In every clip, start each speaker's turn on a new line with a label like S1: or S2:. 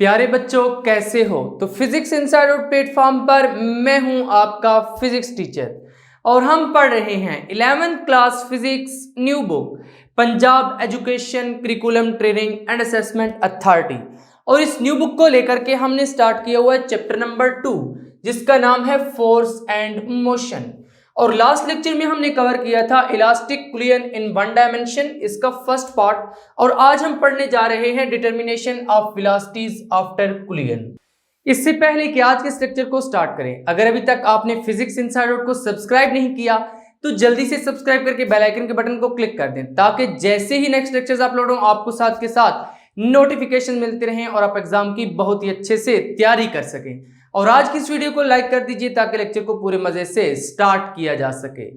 S1: प्यारे बच्चों कैसे हो। तो फिजिक्स इनसाइडर प्लेटफॉर्म पर मैं हूं आपका फिजिक्स टीचर और हम पढ़ रहे हैं 11th class physics new book Punjab education curriculum training and assessment authority. और इस न्यू बुक को लेकर के हमने स्टार्ट किया हुआ है चैप्टर नंबर 2 जिसका नाम है फोर्स एंड मोशन। और लास्ट लेक्चर में हमने कवर किया था इलास्टिक कुलियन इन वन डायमेंशन, इसका फर्स्ट पार्ट। और आज हम पढ़ने जा रहे हैं डिटर्मिनेशन ऑफ वेलोसिटीज आफ्टर कुलियन। इससे पहले कि आज के इस लेक्चर को स्टार्ट करें, अगर अभी तक आपने फिजिक्स इनसाइडर को सब्सक्राइब नहीं किया तो जल्दी से सब्सक्राइब करके बेल आइकन के बटन को क्लिक कर दें ताकि जैसे ही नेक्स्ट लेक्चर्स अपलोड हो आपको साथ के साथ नोटिफिकेशन मिलते रहें और आप एग्जाम की बहुत ही अच्छे से तैयारी कर सकें। और आज की इस वीडियो को लाइक कर दीजिए ताकि लेक्चर को पूरे मजे से स्टार्ट किया जा सके।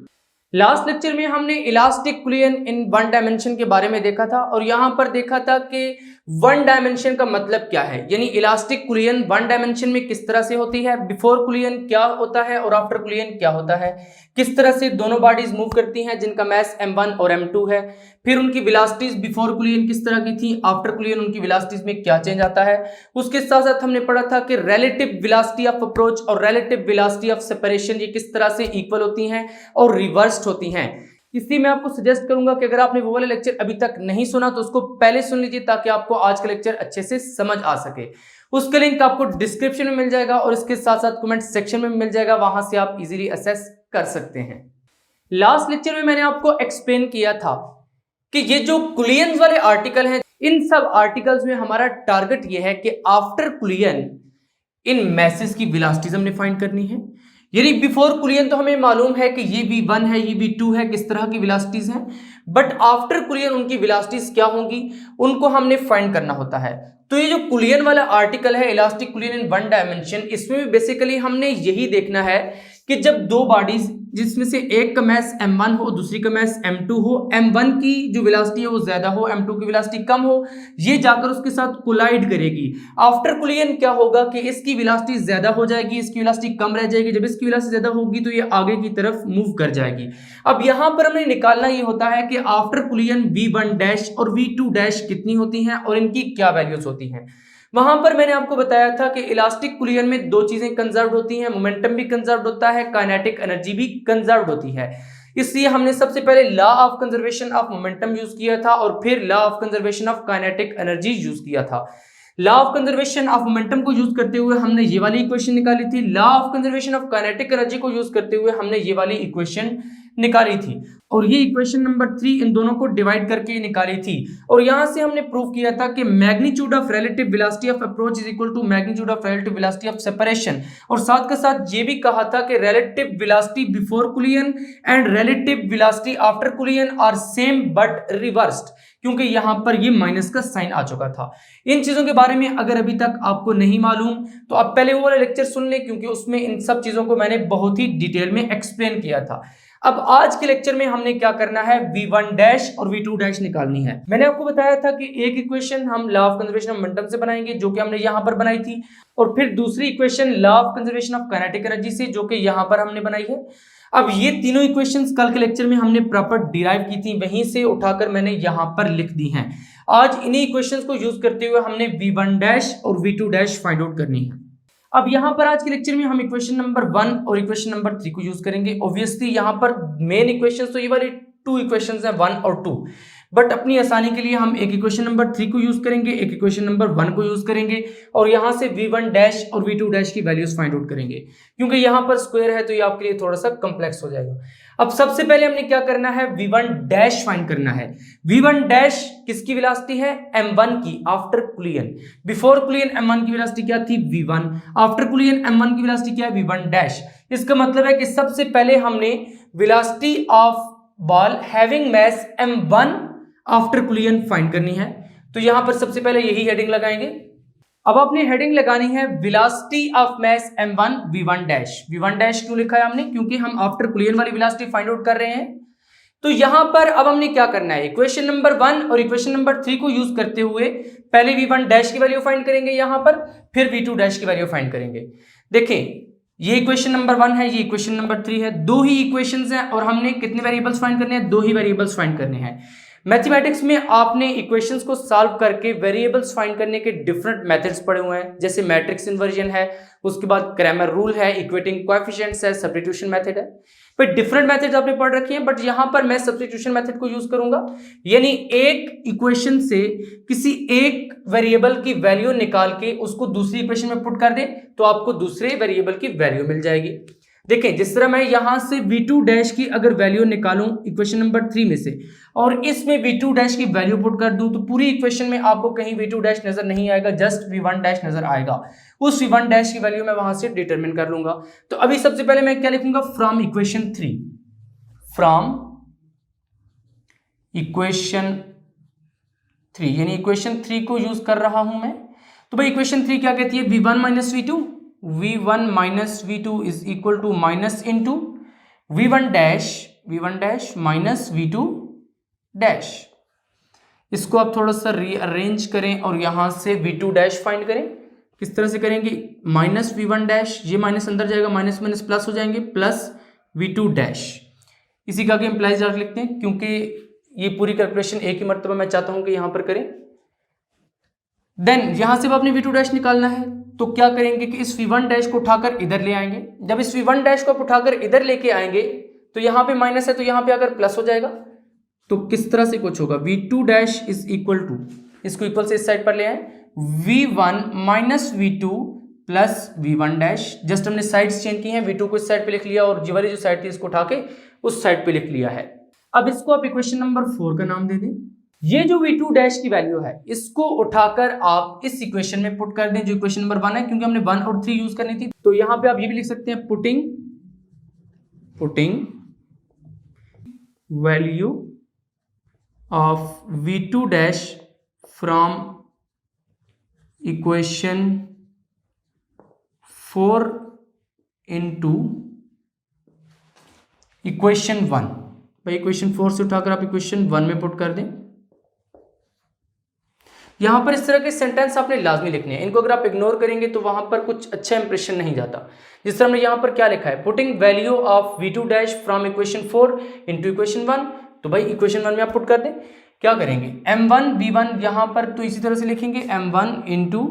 S1: लास्ट लेक्चर में हमने इलास्टिक कुलियन इन वन डायमेंशन के बारे में देखा था और यहां पर देखा था कि वन डायमेंशन का मतलब क्या है, यानी इलास्टिक कुलियन वन डायमेंशन में किस तरह से होती है, बिफोर कुलियन क्या होता है और आफ्टर कुलियन क्या होता है, किस तरह से दोनों बॉडीज मूव करती हैं जिनका मास m1 और m2 है, फिर उनकी वेलोसिटीज बिफोर कुलियन किस तरह की थी, आफ्टर कुलियन उनकी वेलोसिटीज में क्या चेंज आता है। उसके साथ साथ हमने पढ़ा था कि रिलेटिव वेलोसिटी ऑफ अप्रोच और रिलेटिव वेलोसिटी ऑफ सेपरेशन ये किस तरह से इक्वल होती हैं और रिवर्स्ड होती हैं। इसलिए मैं आपको सजेस्ट करूंगा कि अगर आपने वो वाला लेक्चर अभी तक नहीं सुना तो उसको पहले सुन लीजिए ताकि आपको आज का लेक्चर अच्छे से समझ आ सके। उसका लिंक आपको डिस्क्रिप्शन में मिल जाएगा और इसके साथ साथ कमेंट सेक्शन में मिल जाएगा, वहां से आप इजीली असेस कर सकते हैं। लास्ट लेक्चर में मैंने आपको एक्सप्लेन किया था कि ये जो कुलियन वाले आर्टिकल हैं, इन सब आर्टिकल्स में हमारा टारगेट ये है कि आफ्टर कुलियन इन मैसेज की वेलोसिटीज हमने फाइंड करनी है। यानी बिफोर कुलियन तो हमें मालूम है कि ये v1 है, ये v2 है, किस तरह की वेलोसिटीज हैं, बट आफ्टर कुलियन उनकी वेलोसिटीज क्या होंगी उनको हमने फाइंड करना होता है। तो ये जो कुलियन वाला आर्टिकल है इलास्टिक कुलियन इन वन डायमेंशन, इसमें भी बेसिकली हमने यही देखना है कि जब दो बॉडीज जिसमें से एक का मास m1 हो दूसरी का मास m2 हो, m1 की जो वेलोसिटी है वो ज्यादा हो, m2 की वेलोसिटी कम हो, ये जाकर उसके साथ कोलाइड करेगी। आफ्टर कुलियन क्या होगा कि इसकी वेलोसिटी ज्यादा हो जाएगी, इसकी वेलोसिटी कम रह जाएगी। जब इसकी वेलोसिटी ज्यादा होगी तो ये आगे की तरफ मूव कर जाएगी। अब यहां पर हमें निकालना ये होता है कि आफ्टर कुलियन v1 डैश और v2 डैश कितनी होती हैं और इनकी क्या वैल्यूज होती हैं। वहां पर मैंने आपको बताया था कि इलास्टिक कुलियन में दो चीजें कंजर्व होती हैं, मोमेंटम भी कंजर्व होता है, काइनेटिक एनर्जी भी कंजर्व होती है। इसलिए हमने सबसे पहले law of conservation of momentum use किया था और फिर law of conservation of kinetic energy use किया था। Law of conservation of momentum को यूज करते हुए हमने ये वाली इक्वेशन निकाली थी, law of conservation of kinetic energy को यूज करते हुए हमने ये वाली इक्वेशन निकाली थी और ये इक्वेशन नंबर 3 इन दोनों को डिवाइड करके निकाली थी। और यहां से हमने प्रूव किया था कि magnitude of relative velocity of approach is equal to magnitude of relative velocity of separation. और साथ के साथ ये भी कहा था कि relative velocity before collision and relative velocity after collision are same but reversed, क्योंकि यहां पर ये माइनस का साइन आ चुका था। इन चीजों के बारे में अगर अभी तक आपको नहीं मालूम तो आप पहले वो वाला लेक्चर सुन लें, क्योंकि उसमें इन सब चीजों को मैंने बहुत ही डिटेल में एक्सप्लेन किया था। अब आज के लेक्चर में हमने क्या करना है, v1 डैश और v2 डैश निकालनी है। मैंने आपको बताया था कि एक इक्वेशन हम law of conservation of momentum से बनाएंगे जो कि हमने यहां पर बनाई थी, और फिर दूसरी equation law of conservation of kinetic energy से जो कि यहां पर हमने बनाई है। अब ये तीनों इक्वेशंस कल के लेक्चर में हमने प्रॉपर डिराइव की थी, वहीं से उठाकर मैंने यहां पर लिख दी हैं। आज इन्हीं इक्वेशंस को यूज करते हुए हमने v1 डैश और v2 डैश फाइंड आउट करनी है। अब यहां पर आज के लेक्चर में हम इक्वेशन नंबर 1 और इक्वेशन नंबर 3 को यूज करेंगे। ऑब्वियसली यहां पर मेन इक्वेशंस तो ये वाली 2 इक्वेशंस हैं 1 और 2, बट अपनी आसानी के लिए हम एक इक्वेशन नंबर 3 को यूज करेंगे, एक इक्वेशन नंबर 1 को यूज करेंगे और यहां से v1 डैश और v2 डैश की वैल्यूज फाइंड आउट करेंगे। क्योंकि यहां पर स्क्वायर है तो ये आपके लिए थोड़ा सा कॉम्प्लेक्स हो जाएगा। अब सबसे पहले हमने क्या करना है, v1 डैश फाइंड करना है। v1 डैश किसकी वेलोसिटी है, m1 की आफ्टर कुलियन। बिफोर कुलियन m1 की वेलोसिटी क्या थी, v1। आफ्टर कुलियन m1 की वेलोसिटी क्या है, v1 डैश। इसका मतलब है कि सबसे पहले हमने velocity of ball having mass m1 after कुलियन find करनी है। तो यहां पर सबसे पहले यही हेडिंग लगाएंगे। अब अपनी हेडिंग लगानी है velocity of mass m1 v1 dash. v1 dash क्यों लिखा है हमने, क्योंकि हम आफ्टर कुलियन वाली वेलोसिटी फाइंड आउट कर रहे हैं। तो यहां पर अब हमने क्या करना है, इक्वेशन नंबर 1 और इक्वेशन नंबर 3 को यूज करते हुए पहले v1 डैश की वैल्यू फाइंड करेंगे यहां पर, फिर v2 डैश की वैल्यू फाइंड करेंगे। देखें ये इक्वेशन नंबर 1 है, ये इक्वेशन नंबर 3 है, दो ही इक्वेशंस हैं और हमने कितने वेरिएबल्स फाइंड करने हैं, दो ही वेरिएबल्स फाइंड करने हैं। मैथमेटिक्स में आपने इक्वेशंस को सॉल्व करके वेरिएबल्स फाइंड करने के डिफरेंट मेथड्स पढ़े हुए हैं, जैसे मैट्रिक्स इन्वर्जन है, उसके बाद क्रैमर रूल है, इक्वेटिंग कोएफिशिएंट्स है, सब्स्टिट्यूशन मेथड है। पर डिफरेंट मेथड्स आपने पढ़ रखे हैं, बट यहां पर मैं सब्स्टिट्यूशन मेथड को यूज करूंगा, यानी एक इक्वेशन से किसी एक वेरिएबल की वैल्यू निकाल के उसको दूसरी इक्वेशन में पुट कर दें तो आपको दूसरे वेरिएबल की वैल्यू मिल जाएगी। देखें, जिस तरह मैं यहां से v2 डैश की अगर वैल्यू निकालूं इक्वेशन नंबर 3 में से और इसमें v2 डैश की वैल्यू पुट कर दूं तो पूरी इक्वेशन में आपको कहीं v2 डैश नजर नहीं आएगा, जस्ट v1 डैश नजर आएगा। उस v1 डैश की वैल्यू मैं वहां से डिटरमिन कर लूंगा। तो अभी सबसे पहले मैं क्या लिखूंगा, फ्रॉम इक्वेशन 3, फ्रॉम इक्वेशन 3, यानी इक्वेशन 3 को यूज कर रहा हूं मैं। तो भाई इक्वेशन 3 क्या कहती है, v1 minus v2, v1 minus v2 is equal to minus into v1 dash minus v2 dash. इसको आप थोड़ा सा रीअरेंज करें और यहां से v2 डैश फाइंड करें। किस तरह से करेंगे, माइनस v1 डैश, ये माइनस अंदर जाएगा, माइनस माइनस प्लस हो जाएंगे, प्लस v2 डैश। इसी का आगे इंप्लाइज रख लिखते हैं, क्योंकि ये पूरी कैलकुलेशन एक ही मर्तबा मैं चाहता हूं कि यहां पर करें। देन यहां से आपने v2 डैश निकालना है, तो क्या करेंगे कि इस v1 डैश को उठाकर इधर ले आएंगे। जब इस v1 डैश को आप उठाकर इधर लेके आएंगे तो यहां पे माइनस है, तो यहां पे अगर प्लस हो जाएगा तो किस तरह से कुछ होगा, v2 dash is equal to, इसको इक्वल से इस साइड पर ले आए, v1 minus v2 plus v1 dash. Just हमने साइड्स चेंज की हैं, v2 को इस साइड पे लिख लिया और वाली जो साइड थी इसको उठा के उस साइड पे लिख लिया है। अब इसको आप इक्वेशन नंबर 4 का नाम दे दें। ये जो v2 डैश की वैल्यू है इसको उठाकर आप इस इक्वेशन में पुट कर दें जो इक्वेशन नंबर 1 है, क्योंकि हमने 1 और 3 यूज करनी थी। तो यहां पे आप ये भी लिख सकते हैं, putting value of v2 dash from equation 4 into equation 1। भाई इक्वेशन 4 से उठाकर आप इक्वेशन 1 में पुट कर दें। यहां पर इस तरह के सेंटेंस आपने लाजमी लिखने हैं, इनको अगर आप इग्नोर करेंगे तो वहां पर कुछ अच्छा इंप्रेशन नहीं जाता। जिस तरह हमने यहां पर क्या लिखा है, putting value of v2 dash from equation 4 into equation 1। तो भाई इक्वेशन 1 में आप पुट कर दें, क्या करेंगे, m1 v1 यहां पर तो इसी तरह से लिखेंगे, m1 into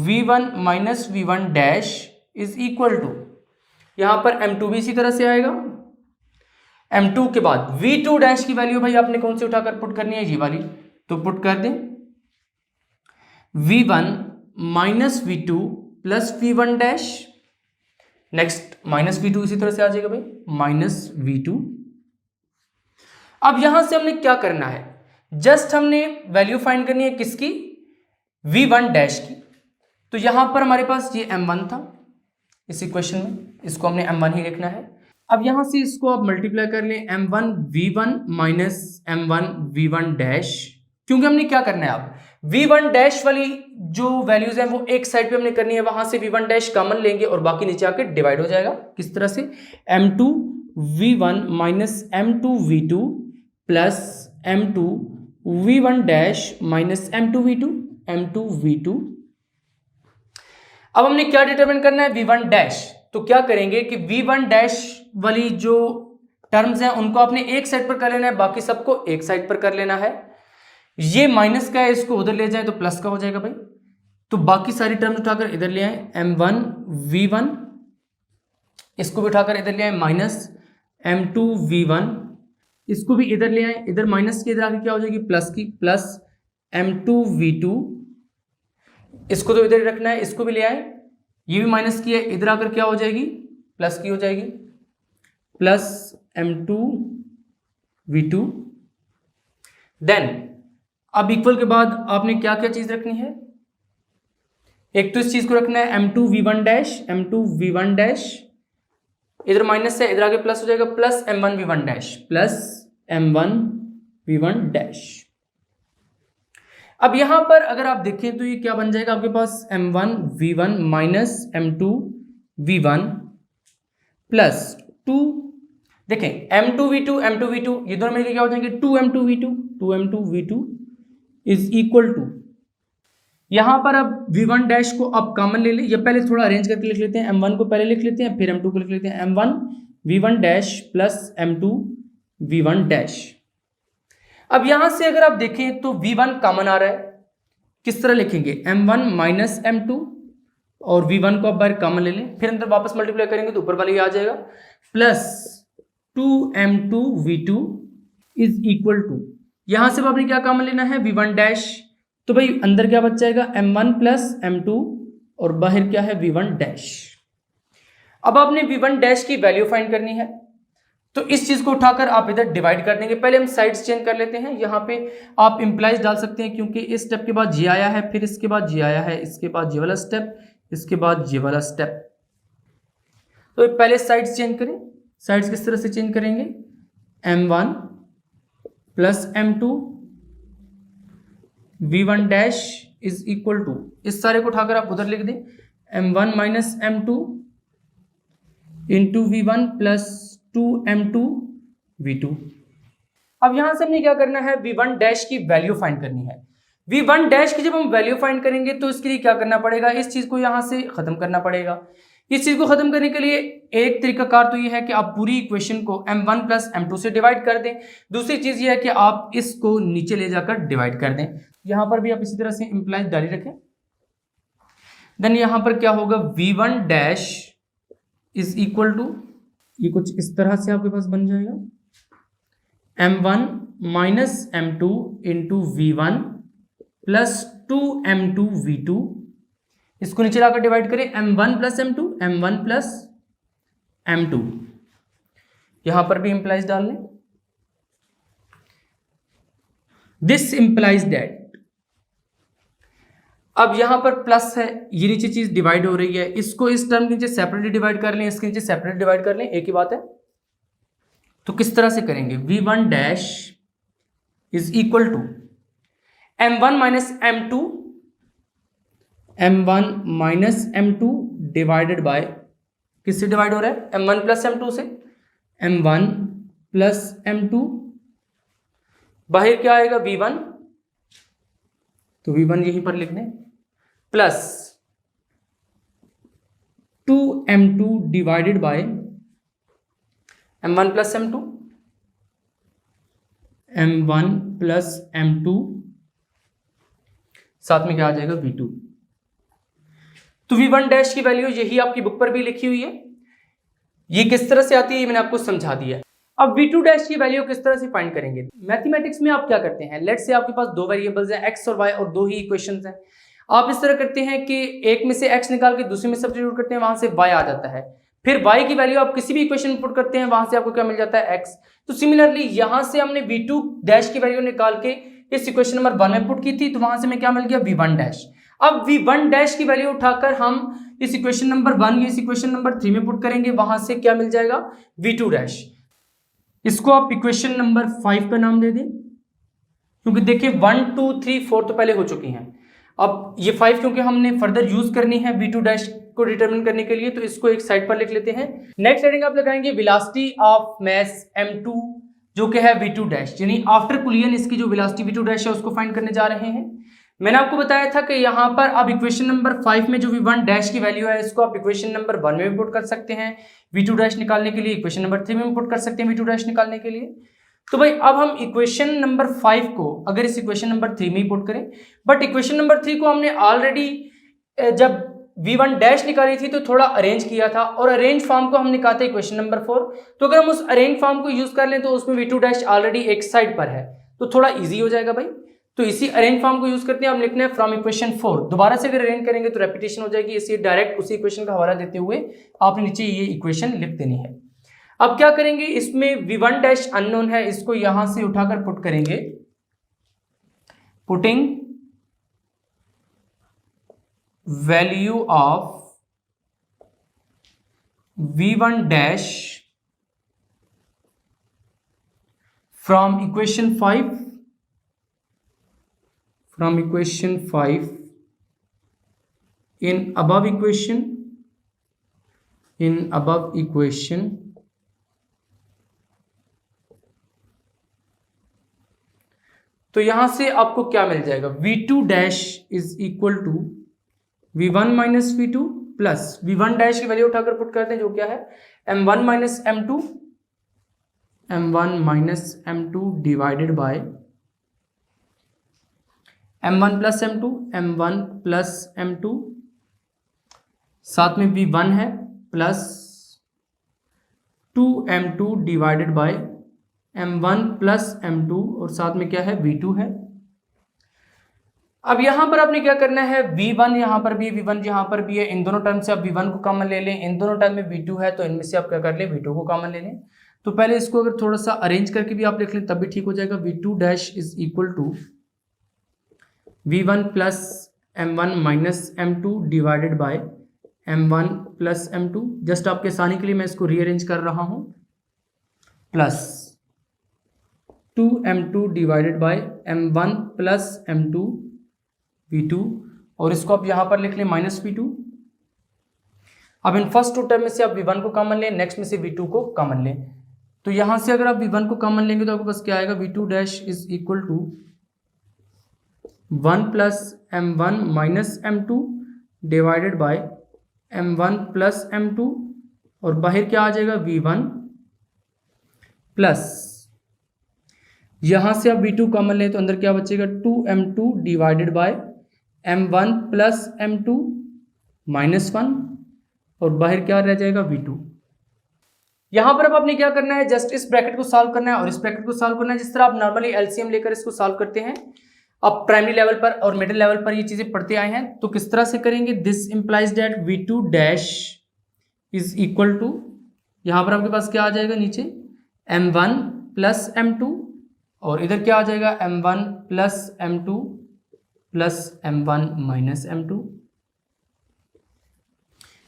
S1: v1 minus v1 dash is equal to, यहां पर m2 भी इसी तरह से आएगा। m2 के बाद v2 डैश की वैल्यू भाई आपने कौन सी उठाकर पुट करनी है, ये वाली, तो पुट कर दें v1 minus v2 plus v1 dash. Next minus v2 इसी तरह से आ जाएगा भाई, माइनस v2। अब यहां से हमने क्या करना है, जस्ट हमने वैल्यू फाइंड करनी है किसकी, v1 डैश की। तो यहां पर हमारे पास ये m1 था इस इक्वेशन में, इसको हमने m1 ही लिखना है। अब यहां से इसको आप मल्टीप्लाई कर लें, m1 v1 minus m1 v1 dash, क्योंकि हमने क्या करना है, अब v1 डैश वाली जो वैल्यूज हैं वो एक साइड पे हमने करनी है, वहां से v1 डैश कॉमन लेंगे और बाकी नीचे आके डिवाइड हो जाएगा। किस तरह से, m2 v1 minus m2 v2 plus m2 v1 dash minus m2 v2। अब हमने क्या डिटरमिन करना है, v1 डैश। तो क्या करेंगे कि v1 डैश वाली जो टर्म्स हैं उनको आपने एक साइड पर कर लेना है, बाकी सबको एक साइड पर कर लेना है। ये माइनस का है, इसको उधर ले जाए तो प्लस का हो जाएगा भाई। तो बाकी सारी टर्म्स उठाकर इधर ले आए, m1 v1, इसको भी उठाकर इधर ले आए, माइनस m2 v1, इसको भी इधर ले आए, इधर माइनस की इधर आगे क्या हो जाएगी, प्लस की, प्लस m2 v2, इसको तो इधर रखना है, इसको भी ले आए, ये भी माइनस की है, इधर आकर क्या हो जाएगी, प्लस की हो जाएगी, प्लस m2 v2। देन अब इक्वल के बाद आपने क्या क्या चीज रखनी है, एक तो इस चीज को रखना है m2 v1 डैश, इधर माइनस है, इधर आगे प्लस हो जाएगा, plus m1 v1 dash, plus m1 v1 dash. अब यहां पर अगर आप देखें तो ये क्या बन जाएगा आपके पास, m1 v1 minus m2 v1 plus 2, देखें m2 v2 ये दोनों मिलकर क्या हो जाएंगे, 2m2 v2 is equal to, यहां पर अब v1 डैश को आप कॉमन ले लें, या पहले थोड़ा अरेंज करके लिख लेते हैं, m1 को पहले लिख लेते हैं फिर m2 को लिख लेते हैं, m1 v1 dash plus m2 v1 dash. अब यहां से अगर आप देखें तो V1 कॉमन आ रहा है, किस तरह लिखेंगे, M1 माइनस M2 और V1 को आप बाहर कॉमन ले लें, फिर अंदर वापस मल्टीप्लाई करेंगे तो ऊपर वाले आ जाएगा, plus 2M2 V2 is equal to, यहां से आपने क्या कॉमन लेना है, V1 डैश, तो भाई अंदर क्या बच जाएगा, M1 प्लस M2 और बाहर क्या है, V1 डैश। अब आपने V1 डैश की वैल्यू फाइंड करनी है, तो इस चीज को उठाकर आप इधर डिवाइड कर देंगे। पहले हम साइड्स चेंज कर लेते हैं, यहाँ पे आप इंप्लाइज डाल सकते हैं क्योंकि इस स्टेप के बाद जी आया है, फिर इसके बाद जी आया है, इसके बाद ये वाला स्टेप, इसके बाद ये वाला स्टेप। तो पहले साइड्स चेंज करें। साइड्स किस तरह से चेंज करेंगे, M1 plus M2 V1 dash is equal to, इस सारे को उठाकर आप उधर लिख दें, M1 minus M2 into V1 plus 2M2 V2। अब यहां से हमने क्या करना है, V1 डैश की वैल्यू फाइंड करनी है। V1 डैश की जब हम वैल्यू फाइंड करेंगे तो इसके लिए क्या करना पड़ेगा, इस चीज को यहां से खत्म करना पड़ेगा। इस चीज को खत्म करने के लिए एक तरीकाकार तो यह है कि आप पूरी इक्वेशन को M1 प्लस M2 से डिवाइड कर दें। दूसरी चीज यह है कि आप इसको नीचे ले जाकर डिवाइड कर दें। यहां पर भी आप इसी तरह से इंप्लाइज जारी रखें। देन यहां पर क्या होगा, V1 dash is equal to, ये कुछ इस तरह से आपके पास बन जाएगा, M1 minus M2 into V1 plus 2M2 V2, इसको नीचे लाकर डिवाइड करें, M1 plus M2, M1 plus M2, यहां पर भी इंप्लाइज डाल लें, दिस इंप्लाइज दैट। अब यहां पर प्लस है, ये नीचे चीज डिवाइड हो रही है, इसको इस टर्म के नीचे सेपरेटली डिवाइड कर लें, इसके नीचे सेपरेट डिवाइड कर लें, एक ही बात है। तो किस तरह से करेंगे, V1 dash is equal to M1 minus M2, M1 minus M2 divided by, किससे डिवाइड हो रहा है, M1 प्लस M2 से, M1 प्लस M2, बाहर क्या आएगा, V1, तो V1 यहीं पर लिख दें, plus 2M2 divided by M1 plus M2, M1 plus M2, साथ में क्या आ जाएगा, V2। तो V1 डैश की वैल्यू यही आपकी बुक पर भी लिखी हुई है, ये किस तरह से आती है ये मैंने आपको समझा दिया है। अब V2 डैश की वैल्यू किस तरह से फाइंड करेंगे, मैथमेटिक्स में आप क्या करते हैं, लेट्स से आपके पास दो वेरिएबल्स हैं x और y और दो ही इक्वेशंस हैं। आप इस तरह करते हैं कि एक में से x निकाल के दूसरे में सब्स्टिट्यूट करते हैं, वहां से y आ जाता है, फिर y की वैल्यू आप किसी भी इक्वेशन में पुट करते हैं, वहां से आपको क्या मिल जाता है, x। तो सिमिलरली यहां से हमने V2 डैश की वैल्यू निकाल के इस इक्वेशन नंबर 1 में पुट की थी, तो वहां से हमें क्या मिल गया, V1 डैश। अब V1 डैश की वैल्यू उठाकर हम इस इक्वेशन नंबर 1 इस इक्वेशन नंबर 3 में पुट करेंगे, वहां से क्या मिल जाएगा, V2 डैश। इसको आप इक्वेशन नंबर 5 का नाम दे दें, क्योंकि देखिए 1 2 3 4 तो पहले हो चुकी हैं, अब ये 5 क्योंकि हमने फर्दर यूज करनी है V2 डैश को डिटरमिन करने के लिए, तो इसको एक साइड पर लिख लेते हैं। नेक्स्ट हेडिंग आप लगाएंगे वेलोसिटी ऑफ मास M2 जो कि है V2 डैश, यानी आफ्टर कुलियन इसकी जो वेलोसिटी V2 डैश है उसको फाइंड करने जा रहे हैं। मैंने आपको बताया था कि यहाँ पर अब इक्वेशन नंबर 5 में जो V1 डैश की वैल्यू है इसको आप इक्वेशन नंबर 1 में भी पुट कर सकते हैं V2 डैश निकालने के लिए, इक्वेशन नंबर 3 में पुट कर सकते हैं V2 डैश निकालने के लिए। तो भाई अब हम इक्वेशन नंबर 5 को अगर इस इक्वेशन नंबर 3 में ही पुट करें, बट इक्वेशन नंबर 3 को हमने ऑलरेडी जब V1 डैश निकाली थी तो थोड़ा अरेंज किया था, और अरेंज फॉर्म को हम निकालते हैं इक्वेशन नंबर 4। तो अगर हम उस अरेंज फॉर्म को यूज कर लें तो उसमें V2 डैश ऑलरेडी एक साइड पर है, तो थोड़ा इजी हो जाएगा भाई। तो इसी अरेंज फॉर्म को यूज करते हैं, हम लिखने हैं फ्रॉम इक्वेशन 4। दोबारा से अगर अरेंज करेंगे तो रेपिटेशन हो जाएगी, इसलिए डायरेक्ट उसी इक्वेशन का हवाला देते हुए आपने नीचे ये इक्वेशन लिख देनी है। अब क्या करेंगे, इसमें V1 डैश अननोन है, इसको यहां से उठाकर पुट करेंगे, putting value of V1 dash from equation 5 in above equation तो यहां से आपको क्या मिल जाएगा, V2 dash is equal to V1 minus V2 plus V1 dash की वैल्यू उठाकर पुट करते हैं जो क्या है M1 minus M2 divided by m1 plus m2, m1 plus m2, साथ में v1 है plus 2m2 divided by m1 plus m2 और साथ में क्या है v2 है। अब यहां पर आपने क्या करना है, v1 यहां पर भी है, v1 यहां पर भी है, इन दोनों टर्म से आप v1 को कॉमन ले लें, इन दोनों टर्म में v2 है तो इनमें से आप क्या कर लें, v2 को कॉमन ले लें। तो पहले इसको अगर थोड़ा सा अरेंज करके भी आप लिख लें तब भी ठीक हो जाएगा। v2 dash is equal to v1 plus m1 minus m2 divided by m1 plus m2। Just आपके आसानी के लिए मैं इसको रीअरेंज कर रहा हूं, plus 2m2 divided by m1 plus m2 v2, और इसको आप यहां पर लिख लें माइनस v2। अब इन फर्स्ट टू टर्म में से आप v1 को कॉमन लें, नेक्स्ट में से v2 को कॉमन लें। तो यहां से अगर आप v1 को कॉमन लेंगे तो आपके पास क्या आएगा, v2 dash is equal to 1 plus m1 minus m2 divided by m1 plus m2, और बाहर क्या आ जाएगा, v1 प्लस यहां से आप v2 कॉमन लें तो अंदर क्या बचेगा, 2m2 divided by m1 plus m2 minus 1, और बाहर क्या रह जाएगा, v2। यहां पर अब आपने क्या करना है, जस्ट इस ब्रैकेट को सॉल्व करना है और इस ब्रैकेट को सॉल्व करना है। जिस तरह आप नॉर्मली एलसीएम लेकर इसको सॉल्व करते हैं, आप प्राइमरी लेवल पर और मिडिल लेवल पर ये चीजें पढ़ते आए हैं, तो किस तरह से करेंगे, this implies that v2 dash is equal to, यहां पर आपके पास क्या आ जाएगा नीचे, m1 प्लस m2, और इधर क्या आ जाएगा, m1 plus m2 plus m1 minus m2,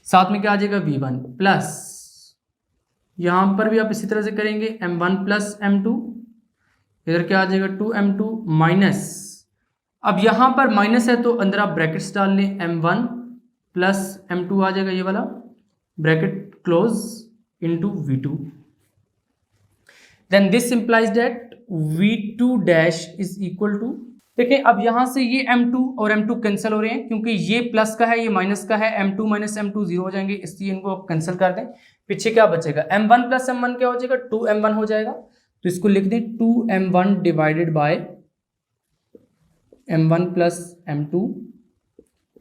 S1: साथ में क्या आ जाएगा, v1 प्लस, यहां पर भी आप इसी तरह से करेंगे, m1 प्लस m2, इधर क्या आ जाएगा, 2m2 माइनस, अब यहां पर माइनस है तो अंदर आप ब्रैकेट्स डाल लें, m1 प्लस m2 आ जाएगा, ये वाला bracket close into v2, then this implies that v2 dash is equal to, देखिए अब यहां से ये m2 और m2 कैंसिल हो रहे हैं क्योंकि ये प्लस का है ये माइनस का है, m2 माइनस m2 जीरो हो जाएंगे, इसलिए इनको आप कैंसिल कर दें। पीछे क्या बचेगा, m1 प्लस m1 क्या हो जाएगा, 2m1 हो जाएगा, तो इसको लिख दें 2m1 divided by m1 plus m2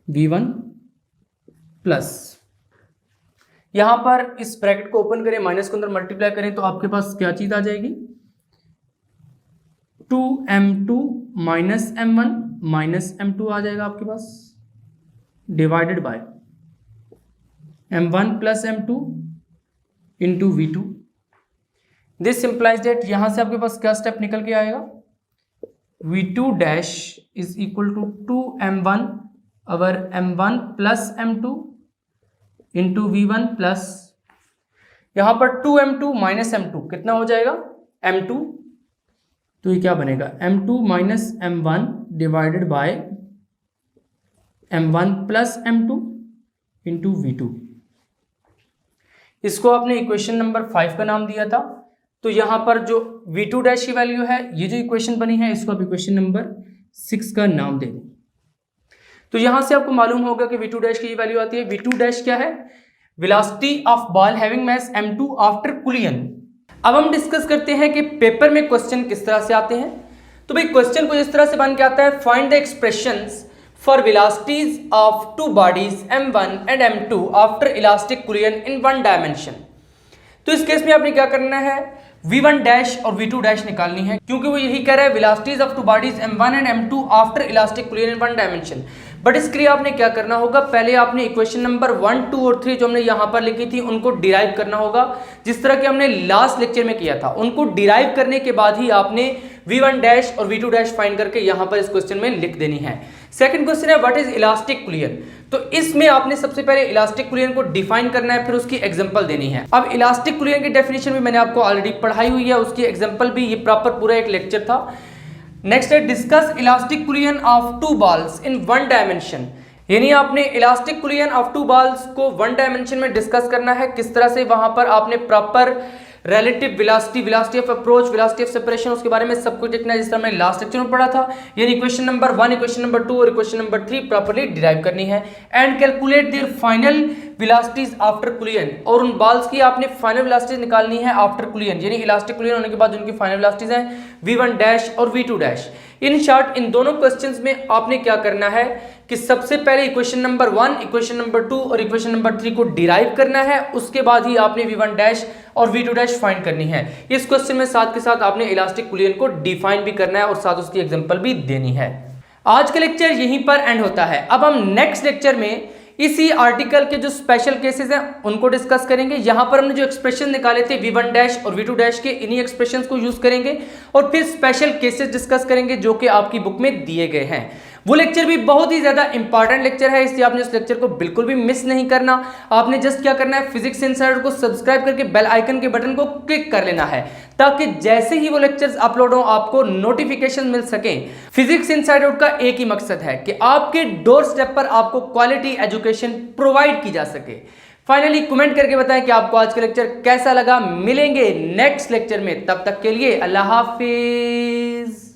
S1: v1 plus, यहां पर इस ब्रैकेट को ओपन करें, माइनस को अंदर मल्टीप्लाई करें तो आपके पास क्या चीज आ जाएगी, 2m2 minus m1 minus m2 आ जाएगा आपके पास, divided by m1 plus m2 into v2। This implies that यहां से आपके पास क्या स्टेप निकल के आएगा, v2 dash is equal to 2m1 over m1 plus m2 into v1 plus, यहां पर 2m2 माइनस m2 कितना हो जाएगा, m2, तो ये क्या बनेगा, m2 minus m1 divided by m1 plus m2 into v2। इसको आपने इक्वेशन नंबर 5 का नाम दिया था, तो यहां पर जो v2 डैश की वैल्यू है, ये जो इक्वेशन बनी है, इसको आप इक्वेशन नंबर 6 का नाम दे दें। तो यहां से आपको मालूम होगा कि v2 डैश की वैल्यू आती है, v2 डैश क्या है, velocity of ball having mass m2 after कुलियन। अब हम डिस्कस करते हैं कि पेपर में क्वेश्चन किस तरह से आते हैं। तो भाई क्वेश्चन को इस तरह से बन के आता है, find the expressions for velocities of two bodies m1 and m2 after elastic कुलियन in one dimension. तो इस केस में आपने क्या करना है, v1 डैश और v2 डैश निकालनी है, क्योंकि वो यही कह रहा है velocities of two bodies m1 and m2 after elastic कुलियन in one dimension. But इसके लिए आपने क्या करना होगा, पहले आपने इक्वेशन नंबर 1, 2 और 3 जो हमने यहां पर लिखी थी उनको डिराइव करना होगा, जिस तरह के हमने लास्ट लेक्चर में किया था। उनको डिराइव करने के बाद ही आपने v1 डैश और v2 डैश फाइंड करके यहां पर इस क्वेश्चन में लिख देनी है। सेकंड क्वेश्चन है व्हाट इज इलास्टिक कुलियन। तो इसमें आपने सबसे पहले इलास्टिक कुलियन को डिफाइन करना है, फिर उसकी एग्जांपल देनी है। अब इलास्टिक कुलियन की डेफिनेशन भी मैंने आपको ऑलरेडी पढ़ाई हुई है, उसकी एग्जांपल भी, ये प्रॉपर पूरा एक लेक्चर था। नेक्स्ट है discuss elastic कुलियन of two balls in one dimension, यानी आपने इलास्टिक कुलियन ऑफ टू बॉल्स को वन डायमेंशन में डिस्कस करना है, किस तरह से वहां पर आपने proper relative velocity, velocity of approach, velocity of separation, उसके बारे में सब कुछ लिखना है, जिस तरह मैंने लास्ट लेक्चर में पढ़ा था। यानी इक्वेशन नंबर 1, इक्वेशन नंबर 2 और इक्वेशन नंबर 3 प्रॉपर्ली डिराइव करनी है and calculate their final velocities after कुलियन, और उन बॉल्स की आपने फाइनल वेलोसिटीज निकालनी है आफ्टर कुलियन, यानी इलास्टिक कुलियन होने के बाद उनकी फाइनल वेलोसिटीज हैं v1 डैश और v2 डैश। इन शॉर्ट इन दोनों क्वेश्चंस में आपने क्या करना है कि सबसे पहले इक्वेशन नंबर 1, इक्वेशन नंबर 2 और इक्वेशन नंबर 3 को डिराइव करना है, उसके बाद ही आपने v1 डैश और v2 डैश फाइंड करनी है। इस क्वेश्चन में साथ के साथ आपने इलास्टिक बुलियन को डिफाइन भी करना है और साथ उसकी एग्जांपल भी देनी है। आज का लेक्चर यहीं पर एंड होता है। अब हम नेक्स्ट लेक्चर में इसी आर्टिकल के जो स्पेशल केसेस हैं उनको डिस्कस करेंगे। यहां पर हमने जो एक्सप्रेशन निकाले थे v1 डैश और v2 डैश के, इन्हीं एक्सप्रेशंस को यूज करेंगे और फिर स्पेशल केसेस डिस्कस करेंगे जो कि आपकी बुक में दिए गए हैं। वो लेक्चर भी बहुत ही ज्यादा इंपॉर्टेंट लेक्चर है, इसलिए आपने उस लेक्चर को बिल्कुल भी मिस नहीं करना। आपने जस्ट क्या करना है, फिजिक्स इनसाइडर को सब्सक्राइब करके बेल आइकन के बटन को क्लिक कर लेना है ताकि जैसे ही वो लेक्चर्स अपलोड हो आपको नोटिफिकेशन मिल सके। फिजिक्स इनसाइडर का एक ही मकसद है कि आपके डोर स्टेप पर आपको क्वालिटी एजुकेशन प्रोवाइड की जा सके। फाइनली कमेंट करके बताएं कि आपको आज का लेक्चर कैसा लगा। मिलेंगे नेक्स्ट लेक्चर में, तब तक के लिए अल्लाह हाफिज।